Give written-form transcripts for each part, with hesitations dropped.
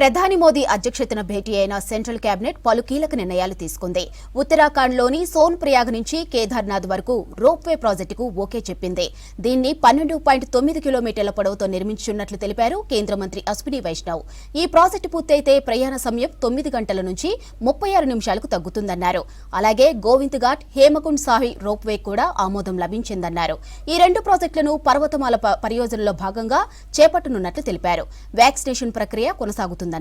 ప్రధాని మోదీ అధ్యక్షతన భేటీ అయిన సెంట్రల్ కేబినెట్ పలు కీలక నిర్ణయాలు తీసుకుంది. ఉత్తరాఖండ్లోని సోన్ ప్రయాగ్ నుంచి కేదార్నాథ్ వరకు రోప్వే ప్రాజెక్టుకు ఓకే చెప్పింది. దీన్ని 12.9 కిలోమీటర్ల పొడవుతో నిర్మించనున్నట్లు తెలిపారు కేంద్ర మంత్రి అశ్విని వైష్ణవ్. ఈ ప్రాజెక్టు పూర్తయితే ప్రయాణ సమయం 9 గంటల నుంచి 36 నిమిషాలకు తగ్గుతుందన్నారు. అలాగే గోవింద్ ఘాట్, హేమకుండ్ సాహి రోప్వే కూడా ఆమోదం లభించిందన్నారు. ఈ రెండు ప్రాజెక్టులను పర్వతమాల పరియోజనలో భాగంగా చేపట్టనున్నట్లు తెలిపారు. వ్యాక్సినేషన్ ప్రక్రియ కొనసాగుతుంది.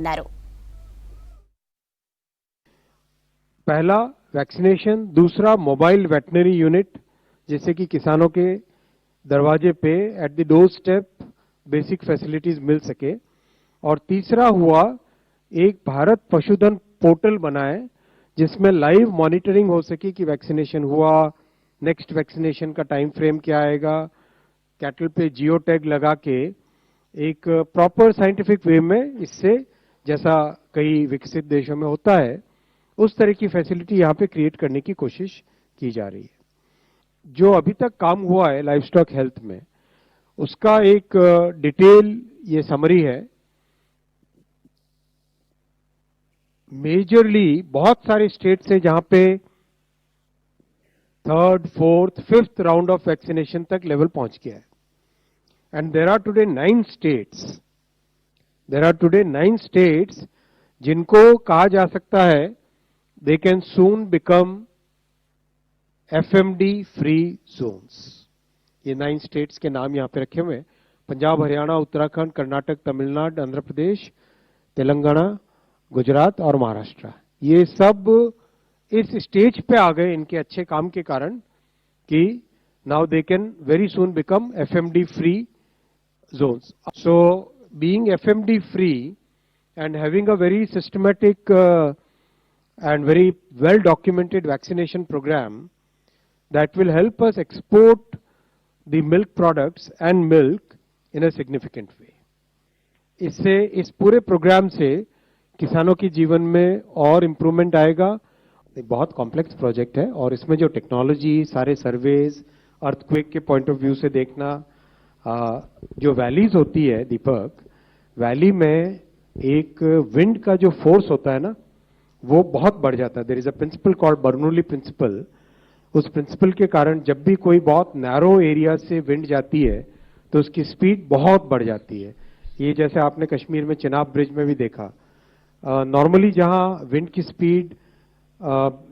पहला वैक्सीनेशन, दूसरा मोबाइल वेटनरी यूनिट जिससे कि किसानों के दरवाजे पे at the door step basic facilities मिल सके, और तीसरा हुआ एक भारत पशुधन पोर्टल बनाए जिसमें लाइव मॉनिटरिंग हो सके कि वैक्सीनेशन हुआ, नेक्स्ट वैक्सीनेशन का टाइम फ्रेम क्या आएगा, कैटल पे जियो टैग लगा के एक प्रॉपर साइंटिफिक वे में, इससे जैसा कई विकसित देशों में होता है उस तरह की फैसिलिटी यहाँ पे क्रिएट करने की कोशिश की जा रही है. जो अभी तक काम हुआ है लाइव स्टॉक हेल्थ में, उसका एक डिटेल ये समरी है. मेजरली बहुत सारे स्टेट्स हैं जहां पे 3rd, 4th, 5th round of vaccination तक लेवल पहुंच गया है. And there are today 9 states जिनको कहा जा सकता है they can soon become FMD free zones. ये 9 states के नाम यहाँ पे रखे हुए हैं: पंजाब, हरियाणा, उत्तराखंड, कर्नाटक, तमिलनाडु, आंध्र प्रदेश, तेलंगाना, गुजरात और महाराष्ट्र. ये सब इस स्टेज पे आ गए इनके अच्छे काम के कारण कि now they can very soon become FMD free zones. So being FMD free and having a very systematic and very well documented vaccination program that will help us export the milk products and milk in a significant way. इससे इस पूरे programme से किसानों के जीवन में और improvement आएगा. एक बहुत कॉम्प्लेक्स प्रोजेक्ट है और इसमें जो टेक्नोलॉजी, सारे सर्वेज, अर्थक्वेक के पॉइंट ऑफ व्यू से देखना, जो वैलीज होती है दीपक, वैली में एक विंड का जो फोर्स होता है ना, वो बहुत बढ़ जाता है. There is a principle called Bernoulli principle. उस प्रिंसिपल के कारण जब भी कोई बहुत नैरो एरिया से विंड जाती है तो उसकी स्पीड बहुत बढ़ जाती है. ये जैसे आपने कश्मीर में चिनाब ब्रिज में भी देखा, नॉर्मली जहां विंड की स्पीड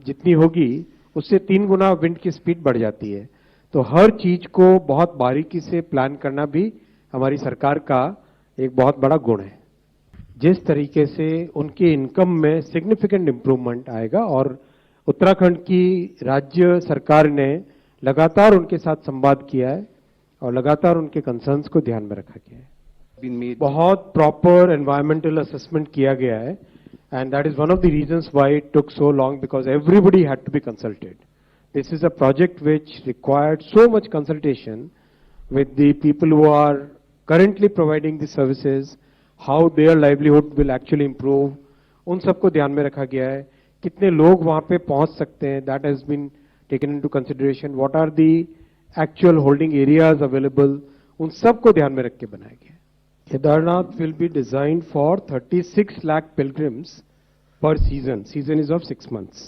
जितनी होगी उससे 3 गुना विंड की स्पीड बढ़ जाती है. तो हर चीज को बहुत बारीकी से प्लान करना भी हमारी सरकार का एक बहुत बड़ा गुण है. जिस तरीके से उनके इनकम में सिग्निफिकेंट इंप्रूवमेंट आएगा, और उत्तराखंड की राज्य सरकार ने लगातार उनके साथ संवाद किया है और लगातार उनके कंसर्न्स को ध्यान में रखा गया है. बहुत प्रॉपर एनवायरमेंटल असेसमेंट किया गया है, and that is one of the reasons why it took so long, because everybody had to be consulted. This is a project which required so much consultation with the people who are currently providing the services, how their livelihood will actually improve. उन सबको ध्यान में रखा गया है. कितने लोग वहां पे पहुंच सकते हैं, that has been taken into consideration. What are the actual holding areas available, उन सबको ध्यान में रख के बनाया गया है. Kedarnath will be designed for 36 lakh pilgrims per season. Season is of 6 months.